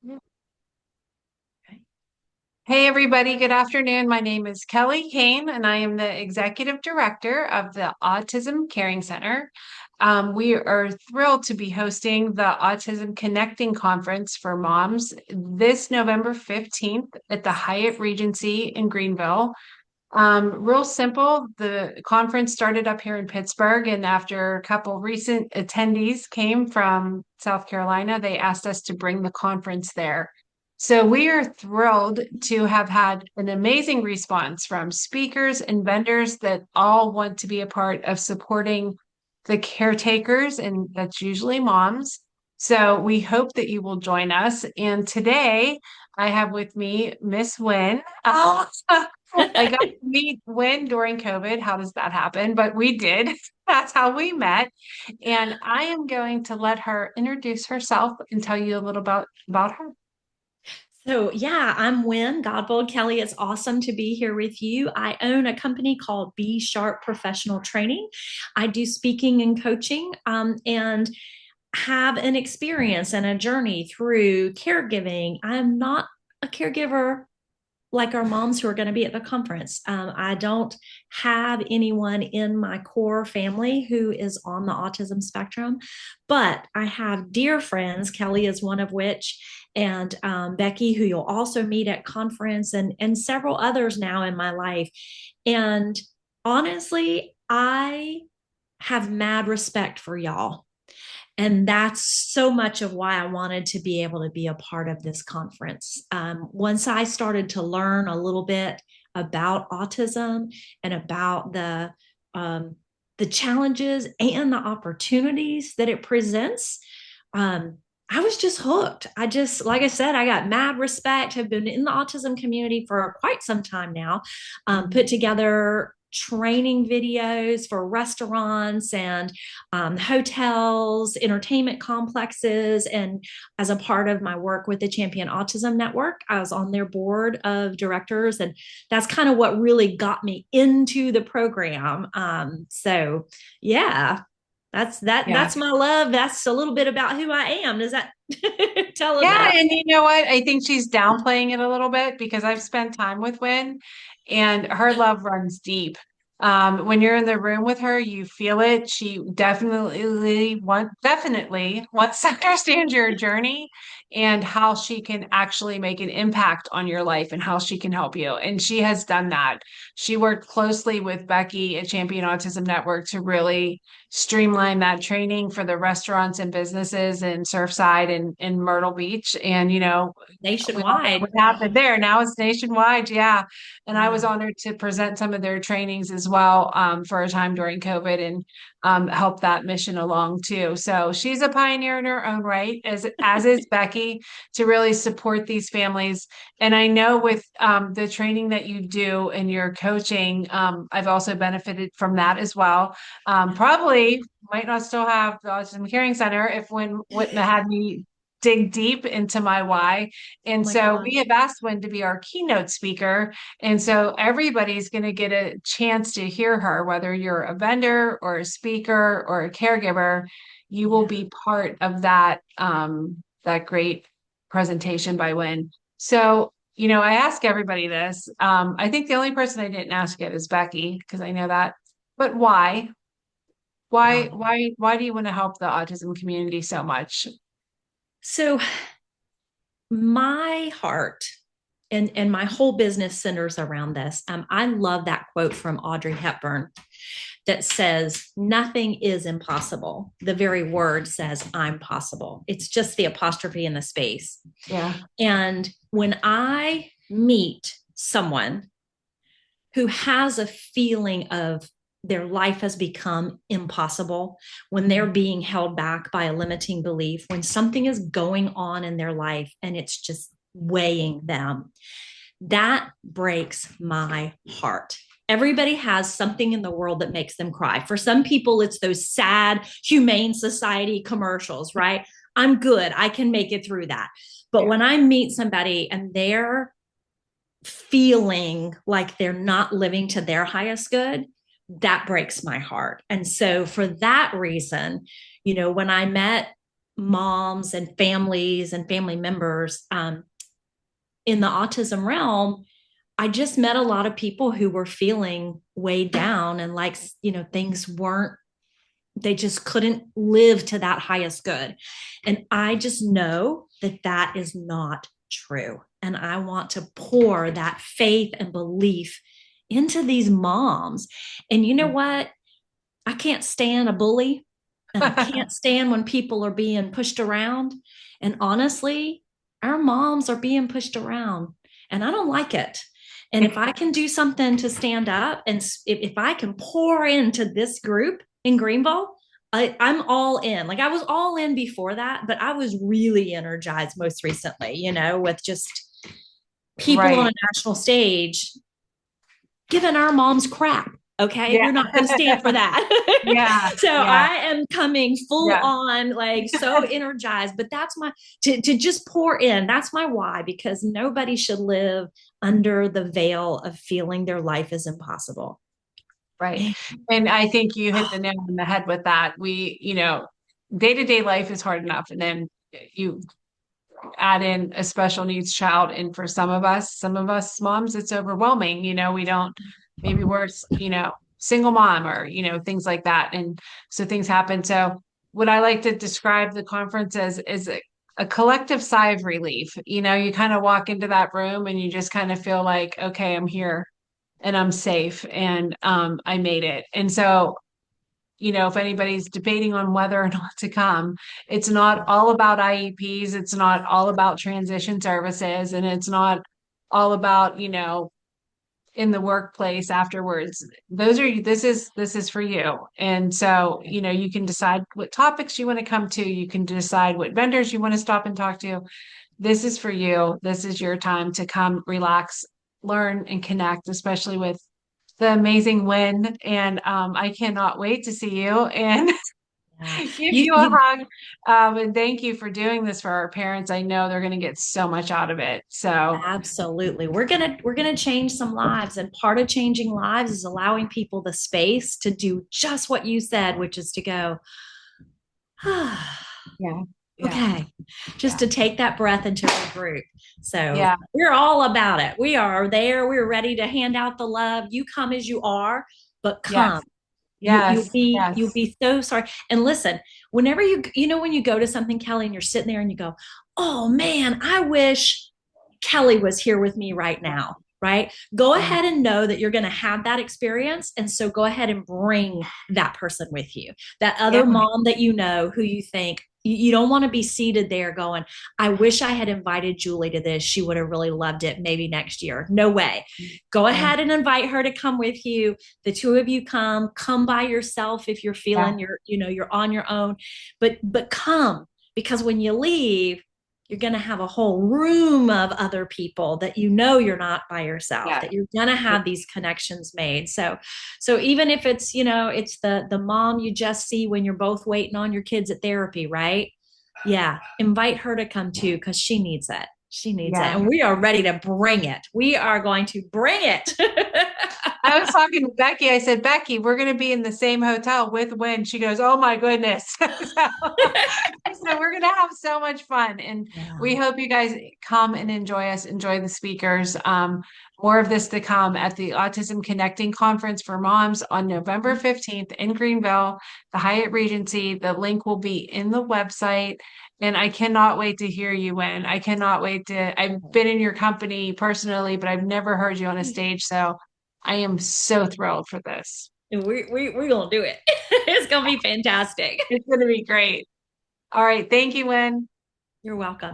Okay. Hey, everybody. Good afternoon. My name is Kelly Kane, and I am the Executive Director of the Autism Caring Center. We are thrilled to be hosting the Autism Connecting Conference for moms this November 15th at the Hyatt Regency in Greenville. Real simple. The conference started up here in Pittsburgh, and after a couple recent attendees came from South Carolina, they asked us to bring the conference there. So we are thrilled to have had an amazing response from speakers and vendors that all want to be a part of supporting the caretakers, and that's usually moms. So we hope that you will join us. And today I have with me Miss Wynn. I got to meet Wynn during COVID. How does that happen? But we did. That's how we met. And I am going to let her introduce herself and tell you a little about her. So, yeah, I'm Wynn Godhold. Kelly, it's awesome to be here with you. I own a company called Be Sharp Professional Training. I do speaking and coaching and have an experience and a journey through caregiving. I'm not a caregiver like our moms who are going to be at the conference. I don't have anyone in my core family who is on the autism spectrum, but I have dear friends. Kelly is one of which, and Becky, who you'll also meet at conference, and several others now in my life. And honestly, I have mad respect for y'all, and that's so much of why I wanted to be able to be a part of this conference. Once I started to learn a little bit about autism and about the challenges and the opportunities that it presents, I was just hooked. Like I said, I got mad respect, have been in the autism community for quite some time now, put together training videos for restaurants and hotels, entertainment complexes. And as a part of my work with the Champion Autism Network, I was on their board of directors. And that's kind of what really got me into the program. So, yeah. Yeah. That's my love. That's a little bit about who I am. Does that tell Yeah, enough? and you know what? I think she's downplaying it a little bit because I've spent time with Wynn and her love runs deep. When you're in the room with her, you feel it. She definitely wants to understand your journey and how she can actually make an impact on your life and how she can help you. And she has done that. She worked closely with Becky at Champion Autism Network to really streamline that training for the restaurants and businesses in Surfside and Myrtle Beach. And, we all know what Nationwide. happened there. Now it's nationwide. Yeah. And I was Yeah. honored to present some of their trainings as well for a time during COVID and help that mission along too. So she's a pioneer in her own right, as is Becky, to really support these families. And I know with the training that you do and your coaching, I've also benefited from that as well. Probably might not still have the Autism Caring Center if Wynn wouldn't have had me dig deep into my why. Oh And my so we gosh. have asked Wynn to be our keynote speaker. And so everybody's going to get a chance to hear her, whether you're a vendor or a speaker or a caregiver, you will Yeah. be part of that great presentation by Wynn. So, I ask everybody this. I think the only person I didn't ask it is Becky, because I know that. But why? Why, Wow. why, why do you want to help the autism community so much? So my heart and my whole business centers around this. I love that quote from Audrey Hepburn that says, "Nothing is impossible." The very word says, "I'm possible." It's just the apostrophe in the space. Yeah. And when I meet someone who has a feeling of their life has become impossible, when they're being held back by a limiting belief, when something is going on in their life and it's just weighing them, that breaks my heart. Everybody has something in the world that makes them cry. For some people, it's those sad Humane Society commercials, right? I'm good. I can make it through that. But Yeah. when I meet somebody and they're feeling like they're not living to their highest good, that breaks my heart. And so, for that reason, when I met moms and families and family members in the autism realm, I just met a lot of people who were feeling weighed down and like, things weren't, they just couldn't live to that highest good. And I just know that that is not true. And I want to pour that faith and belief into these moms. And you know what? I can't stand a bully, and I can't stand when people are being pushed around. And honestly, our moms are being pushed around, and I don't like it. And if I can do something to stand up, and if I can pour into this group in Greenville, I'm all in. Like I was all in before that, but I was really energized most recently, with just people on Right. a national stage giving our moms crap. Okay. Yeah. We're not going to stand for that. Yeah. So Yeah. I am coming full Yeah. on, like so energized, but that's to just pour in. That's my why, because nobody should live under the veil of feeling their life is impossible. Right. And I think you hit the nail on the head with that. Day-to-day life is hard enough. And then you add in a special needs child. And for some of us moms, it's overwhelming. We don't, maybe we're, single mom or, things like that. And so things happen. So what I like to describe the conference as is a collective sigh of relief. You kind of walk into that room and you just kind of feel like, okay, I'm here and I'm safe and I made it. And so if anybody's debating on whether or not to come, it's not all about IEPs. It's not all about transition services. And it's not all about, in the workplace afterwards. This is for you. And so, you can decide what topics you want to come to. You can decide what vendors you want to stop and talk to. This is for you. This is your time to come relax, learn, and connect, especially with the amazing Wynn. And I cannot wait to see you and Yeah. give You, you a you, hug. And thank you for doing this for our parents. I know they're going to get so much out of it. So, absolutely. We're gonna change some lives, and part of changing lives is allowing people the space to do just what you said, which is to go, yeah, yeah, okay, just yeah, to take that breath into a group. So yeah. we're all about it. We are there. We're ready to hand out the love. You come as you are, but come. Yes, You'll yes, be you'll yes. be so sorry. And listen, whenever when you go to something, Kelly, and you're sitting there and you go, oh man, I wish Kelly was here with me right now, right? Go Yeah, ahead and know that you're going to have that experience. And so go ahead and bring that person with you, that yeah, other mom that who you think you don't want to be seated there going, I wish I had invited Julie to this. She would have really loved it. Maybe next year. No way. Go yeah, ahead and invite her to come with you. The two of you come by yourself if you're yeah, feeling you're on your own, but come, because when you leave, you're going to have a whole room of other people that you're not by yourself, yeah. that you're going to have these connections made. So even if it's it's the mom you just see when you're both waiting on your kids at therapy, right? Yeah, invite her to come too, because she needs it. She needs it, Yeah. and we are ready to bring it. We are going to bring it. I was talking to Becky. I said, Becky, we're going to be in the same hotel with Wynn. She goes, oh my goodness. So we're going to have so much fun. And we Yeah. hope you guys come and enjoy us, enjoy the speakers. More of this to come at the Autism Connecting Conference for Moms on November 15th in Greenville, the Hyatt Regency. The link will be in the website. And I cannot wait to hear you, Wynn. I cannot wait to. I've been in your company personally, but I've never heard you on a stage. So I am so thrilled for this. We're gonna do it. It's gonna be fantastic. It's going to be great. All right. Thank you, Lynn. You're welcome.